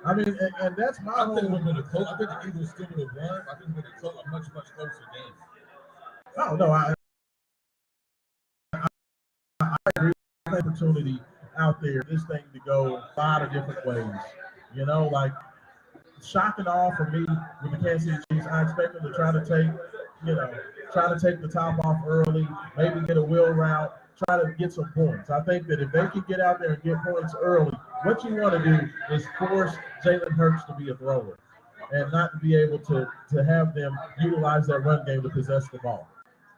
I mean, and that's my I think it would have been a close. I think the Eagles still would have won. I think it would have been a much closer game. Oh, no, I agree. Opportunity out there, this thing to go a lot of different ways. Like, shock and awe for me with the Kansas City Chiefs. I expect them to try to take the top off early, maybe get a wheel route, try to get some points. I think that if they can get out there and get points early, what you want to do is force Jalen Hurts to be a thrower and not to be able to have them utilize that run game to possess the ball.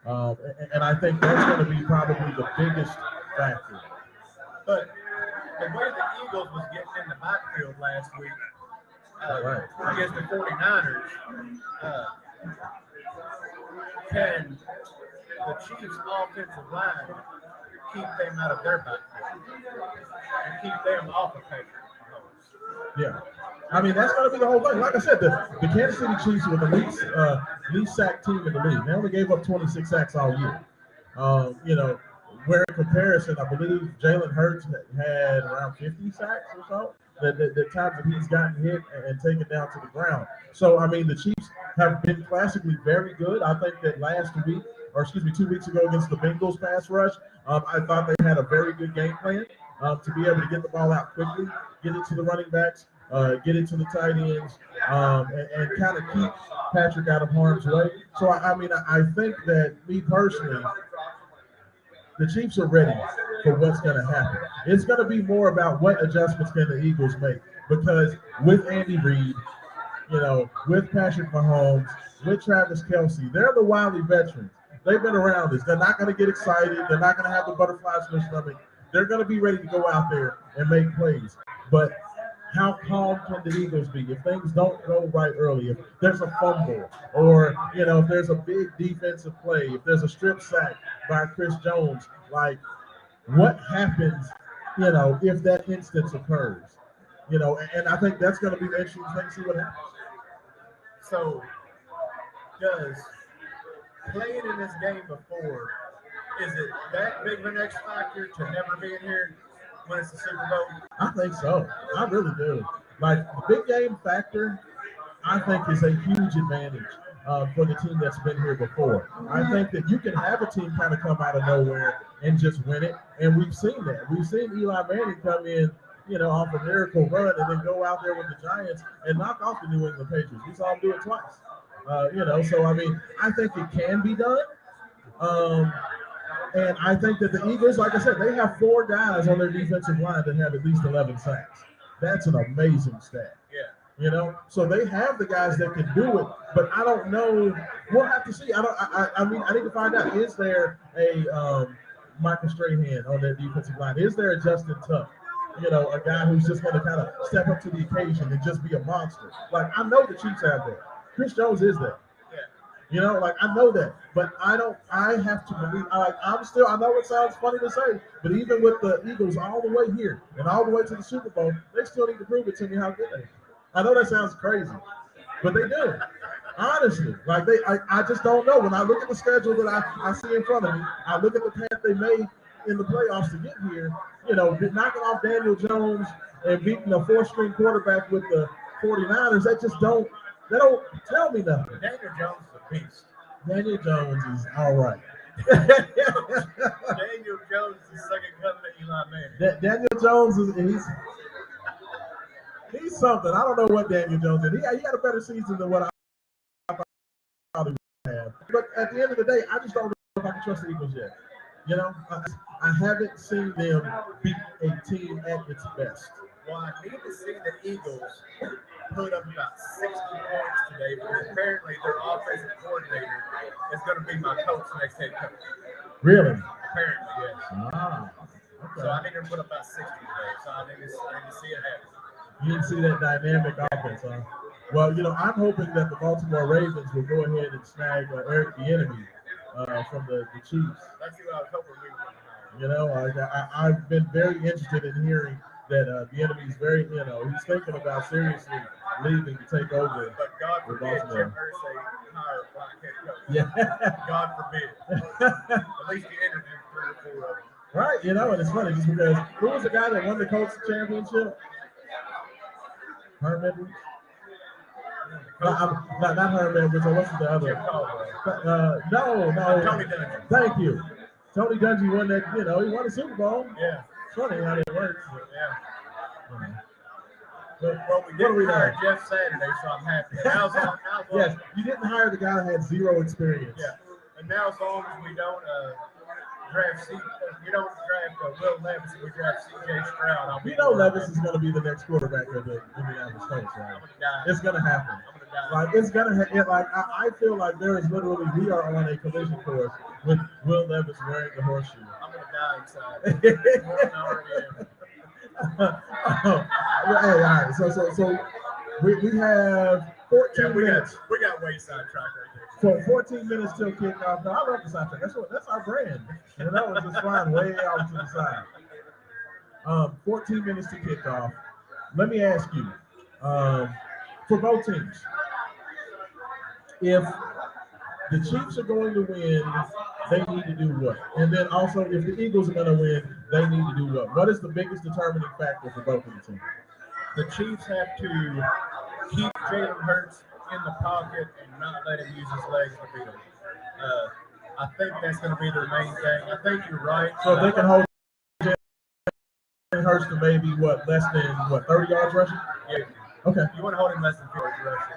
And I think that's going to be probably the biggest factor. But the way the Eagles was getting in the backfield last week against the 49ers, can the Chiefs' offensive line keep them out of their backfield and keep them off of Patrick Mahomes? Yeah. I mean, that's going to be the whole thing. Like I said, the Kansas City Chiefs were the least sacked team in the league. They only gave up 26 sacks all year. Where in comparison, I believe Jalen Hurts had around 50 sacks or so. The times that he's gotten hit and taken down to the ground. So, I mean, the Chiefs have been classically very good. I think that 2 weeks ago against the Bengals pass rush, I thought they had a very good game plan to be able to get the ball out quickly, get it to the running backs, get it to the tight ends, and kind of keep Patrick out of harm's way. So, I think that, me personally, the Chiefs are ready for what's going to happen. It's going to be more about what adjustments can the Eagles make, because with Andy Reid, with Patrick Mahomes, with Travis Kelce, they're the wily veterans. They've been around this. They're not going to get excited. They're not going to have the butterflies in their stomach. They're going to be ready to go out there and make plays. But how calm can the Eagles be if things don't go right early? If there's a fumble, or if there's a big defensive play, if there's a strip sack by Chris Jones, like what happens, if that instance occurs? And I think that's going to be the interesting thing to see what happens. So, does playing in this game before, is it that big of an X factor to never being here when it's the Super Bowl? I think so. I really do. Like the big game factor, I think is a huge advantage for the team that's been here before. I think that you can have a team kind of come out of nowhere and just win it, and we've seen that. We've seen Eli Manning come in, off a miracle run and then go out there with the Giants and knock off the New England Patriots. We saw him do it twice. So I mean, I think it can be done. And I think that the Eagles, like I said, they have 4 guys on their defensive line that have at least 11 sacks. That's an amazing stat. Yeah. So they have the guys that can do it, but I don't know. We'll have to see. I mean, I need to find out, is there a Michael Strahan on their defensive line? Is there a Justin Tuck? A guy who's just going to kind of step up to the occasion and just be a monster. Like, I know the Chiefs have that. Chris Jones is there. Yeah. I know that, but I have to believe, I know it sounds funny to say, but even with the Eagles all the way here and all the way to the Super Bowl, they still need to prove it to me how good they are. I know that sounds crazy, but they do. Honestly, I just don't know. When I look at the schedule that I see in front of me, I look at the path they made in the playoffs to get here, knocking off Daniel Jones and beating a 4-string quarterback with the 49ers, they don't tell me nothing. Daniel Jones is a beast. Daniel Jones is all right. Daniel Jones is second coming to Eli Manning. Daniel Jones he's something. I don't know what Daniel Jones did. He had a better season than what I thought he would have. But at the end of the day, I just don't know if I can trust the Eagles yet. I haven't seen them beat a team at its best. Well, I need to see the Eagles put up about 60 points today because apparently their offensive coordinator is going to be my coach next head coach. Really? Apparently, yes. Ah, okay. So I need to put up about 60 today. So I need to see it happen. You didn't see that dynamic offense, huh? Well, I'm hoping that the Baltimore Ravens will go ahead and snag Eric Bieniemy from the Chiefs. That's who I was hoping we would. I've been very interested in hearing that Bieniemy is very, he's thinking about seriously leaving to take over. But God with forbid Baltimore. Jim Irsay hire a black head coach. Yeah. God forbid. At least he interviewed 3 or 4 of them. Right, and it's funny just because who was the guy that won the Colts championship? Herm Edwards? Not Herm Edwards. What's the other? Jim Caldwell. No. Tony Dungy. Thank you. Tony Dungy won that. He won the Super Bowl. Yeah. It's funny how that works. Yeah. But Well, we didn't hire Jeff Saturday, so I'm happy. Now, as long, yes, you didn't hire the guy that had 0 experience. Yeah. And now, as long as we don't draft Will Levis, we draft C.J. Stroud. I'll be Levis is going to be the next quarterback of the Indianapolis Colts, right? I'm gonna die. It's going to happen. I'm gonna die. It's going to I feel like there is literally, we are on a collision course with Will Levis wearing the horseshoe. I'm gonna die inside. More than I already am. Hey, all right. So we have 14 minutes. We got way sidetracked right there. So 14 minutes till kickoff. No, I love the sidetrack. That's our brand. It's just flying way off to the side. 14 minutes to kickoff. Let me ask you, for both teams, if the Chiefs are going to win, they need to do what? And then also, if the Eagles are going to win, they need to do what? What is the biggest determining factor for both of the teams? The Chiefs have to keep Jalen Hurts in the pocket and not let him use his legs to beat him. I think that's going to be their main thing. I think you're right. So if they can hold Jalen Hurts to maybe less than 30 yards rushing? Yeah. Okay. You want to hold him less than 50 yards rushing.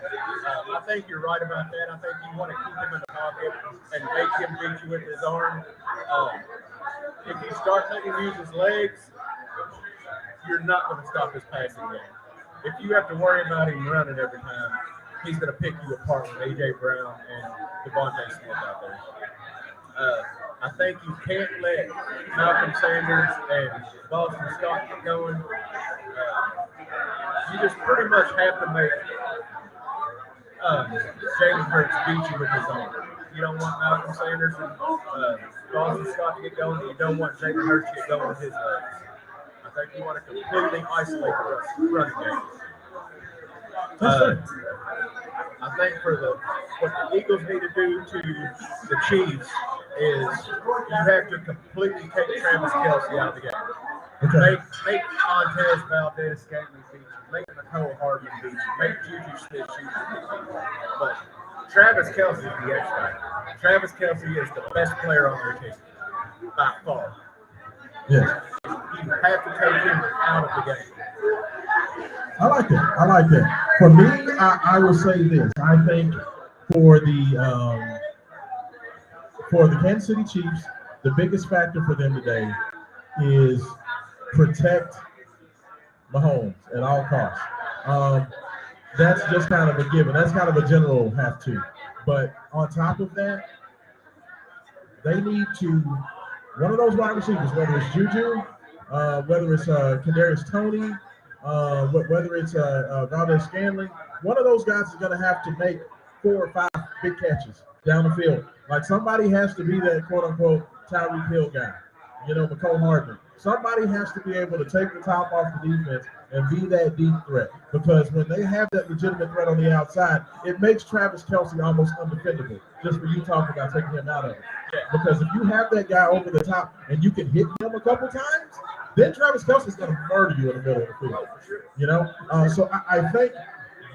I think you're right about that. I think you want to keep him in the pocket and make him beat you with his arm. If you start letting him use his legs, you're not going to stop his passing game. If you have to worry about him running every time, he's going to pick you apart with A.J. Brown and Devontae Smith out there. I think you can't let Malcolm Sanders and Boston Scott get going. You just pretty much have to make Jalen Hurts beat you with his arm. You don't want Malcolm Sanders and Dawson Scott to get going, and you don't want Jalen Hurts to get going with his legs. I think you want to completely isolate the running game. I think what the Eagles need to do to the Chiefs is you have to completely take Travis Kelce out of the game. Okay. Make Montez Valdez-Scantling beat you. Make Nicole Hardman beat you. Make Juju Smith-Schuster beat you. But Travis Kelce is the X factor. Travis Kelce is the best player on their team by far. Yeah. You have to take him out of the game. I like that. For me, I will say this. I think for the Kansas City Chiefs, the biggest factor for them today is protect Mahomes at all costs. That's just kind of a given. That's kind of a general have to. But on top of that, they need to, one of those wide receivers, whether it's Juju, whether it's Kadarius Toney, whether it's Valdez-Scantling, one of those guys is going to have to make 4 or 5 big catches down the field. Like somebody has to be that quote-unquote Tyreek Hill guy, McCole Hardman. Somebody has to be able to take the top off the defense and be that deep threat. Because when they have that legitimate threat on the outside, it makes Travis Kelce almost undefendable. Just for you talking about taking him out of it. Because if you have that guy over the top and you can hit him a couple times, then Travis Kelce is going to murder you in the middle of the field. So I think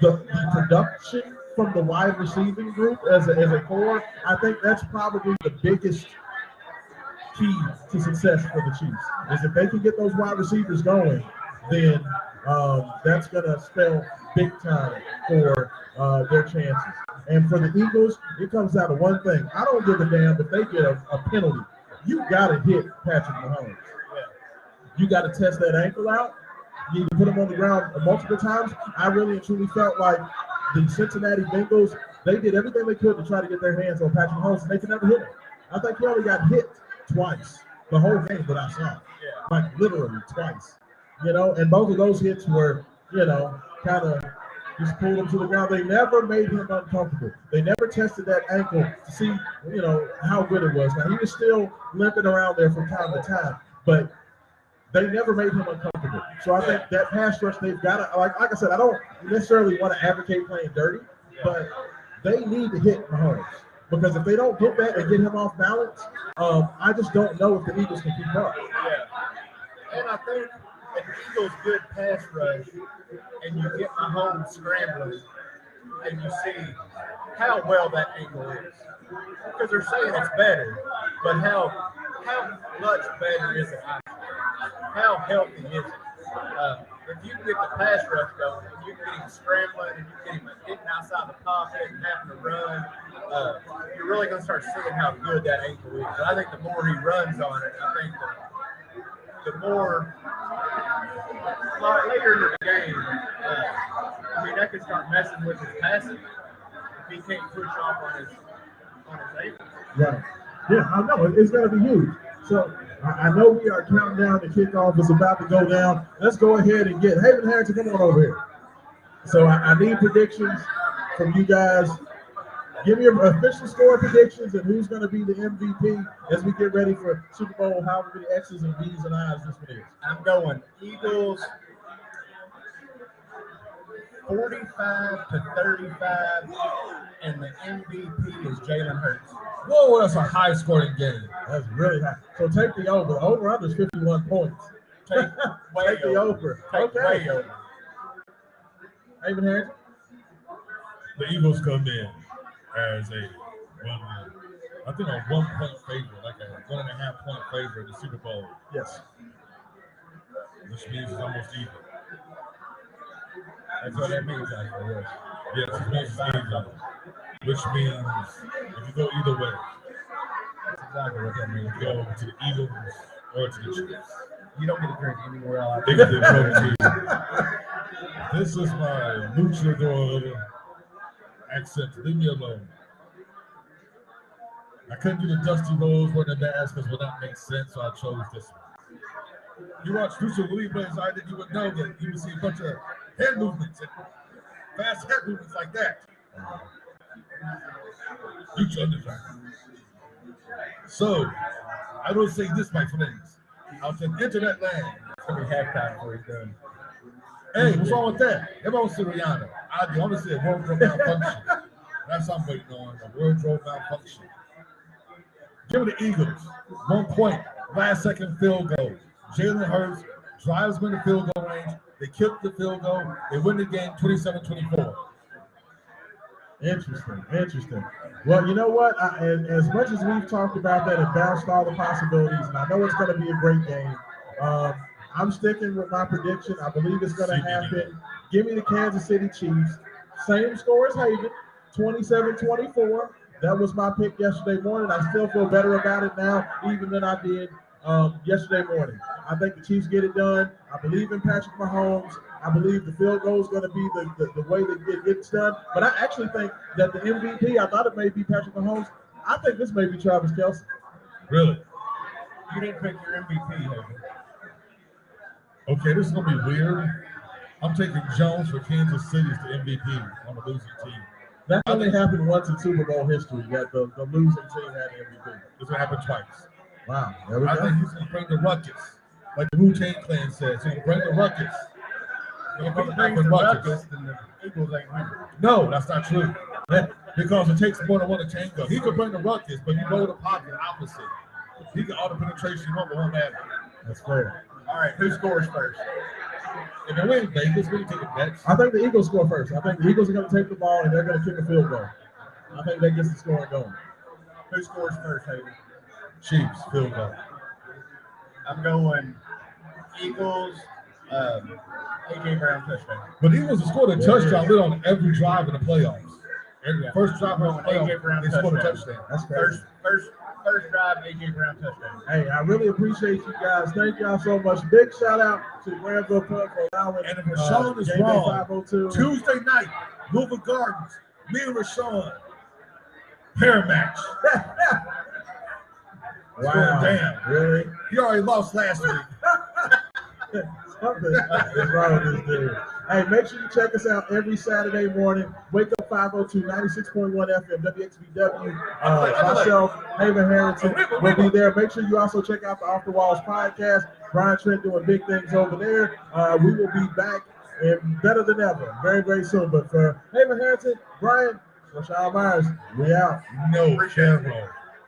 the production from the wide receiving group as a core, I think that's probably the biggest key to success for the Chiefs. Is if they can get those wide receivers going, then that's going to spell big time for their chances. And for the Eagles, it comes down to one thing. I don't give a damn if they get a penalty. You got to hit Patrick Mahomes. You got to test that ankle out. You need to put him on the ground multiple times. I really and truly felt like the Cincinnati Bengals, they did everything they could to try to get their hands on Patrick Mahomes, and they could never hit him. I think he only got hit twice the whole game that I saw. Like literally twice. And both of those hits were, kind of just pulled him to the ground. They never made him uncomfortable. They never tested that ankle to see, how good it was. Now, he was still limping around there from time to time, but they never made him uncomfortable. So I think that pass rush, they've got to, like I said, I don't necessarily want to advocate playing dirty, but they need to hit Mahomes. Because if they don't get that and get him off balance, I just don't know if the Eagles can keep up. Yeah. And I think an Eagles good pass rush and you get Mahomes scrambling and you see how well that angle is. Because they're saying it's better, but how much better is it? How healthy is it? If you can get the pass rush going, and you can get him scrambling, and you get him hitting outside the pocket and having to run, you're really going to start seeing how good that ankle is. But I think the more he runs on it, I think the more later in the game, that could start messing with his passing if he can't push off on his ankle. Right. Yeah, I know. It's going to be huge. So I know we are counting down. The kickoff is about to go down. Let's go ahead and get Haven Harrington. Come on over here. So I need predictions from you guys. Give me your official score predictions and who's going to be the MVP as we get ready for Super Bowl, however many X's and B's and I's this one is. I'm going Eagles 45-35, and the MVP is Jalen Hurts. Whoa, that's a high-scoring game. That's really high. So take the over. Over under is 51 points. Take the over. Way over. Haven Harrington? The Eagles come in as a 1-point favorite, like a 1.5 point favorite in the Super Bowl. Yes. Which means it's almost even. That's what that means, actually. Yes, it means it's even. Which means if you go either way, that's exactly what that means. Go to the Eagles or to the Chiefs. You don't get a drink anywhere else. This is my luchador accent. Leave me alone. I couldn't do the Dusty Rose wearing a mask because it would not make sense, so I chose this one. You watch Lucha Libre, I think you would know that you would see a bunch of Head movements, and fast head movements like that. You understand? So, I will say this, my friends. Out in internet land. It's going to be halftime before he's done. Hey, what's wrong with that? Everyone say Rihanna. I want to say a wardrobe malfunction. That's what I'm waiting on, a wardrobe malfunction. Give it the Eagles. 1 point. Last second field goal. Jalen Hurts drives them in the field goal range. They kick the field goal. They win the game 27-24. Interesting. Well, you know what? As much as we've talked about that and bounced all the possibilities, and I know it's going to be a great game, I'm sticking with my prediction. I believe it's going to happen. Give me the Kansas City Chiefs. Same score as Hagen, 27-24. That was my pick yesterday morning. I still feel better about it now, even than I did yesterday morning. I think the Chiefs get it done. I believe in Patrick Mahomes. I believe the field goal is going to be the way that it gets done. But I actually think that the MVP, I thought it may be Patrick Mahomes. I think this may be Travis Kelce. Really? You didn't pick your MVP, Hagen. Okay, this is going to be weird. I'm taking Jones for Kansas City as the MVP on the losing team. That only happened once in Super Bowl history, that the losing team had the MVP. It's going to happen twice. Wow, there we go. I think he's going to bring the ruckus. Like the Wu-Tang Clan says, he's going to bring the ruckus. If he brings the ruckus, then the Eagles ain't winning. No, that's not true. Because it takes more than one to tango. He could bring the ruckus, but you know the pocket opposite. He got all the penetration you want, but won't matter. That's fair. All right, who scores first? If they win Vegas, we can take a bet. I think the Eagles score first. I think the Eagles are going to take the ball and they're going to kick a field goal. I think that gets the scoring going. Who scores first, Hagen? Chiefs, field goal. I'm going Eagles, A.J. Brown touchdown. But Eagles have scored a touchdown lit on every drive in the playoffs. First drive in the A.J. Brown playoffs, they scored a touchdown. touchdown. That's crazy. First drive, A.J. Brown touchdown. Hey, I really appreciate you guys. Thank y'all so much. Big shout out to Granville Pub for allowing And if Rashawn is Game Day wrong, 502. Tuesday night, Louisville Gardens, me and Rashawn, pair match. Wow. Damn. Really? He already lost last week. Something is wrong with this dude. Hey, make sure you check us out every Saturday morning. Wake up 502, 96.1 FM, WXBW. Myself, Haven Harrington will be there. Make sure you also check out the Off the Walls podcast. Brian Trent doing big things over there. We will be back and better than ever very, very soon. But for Haven Harrington, Brian, Rashawn Myers, we out. No, Carol.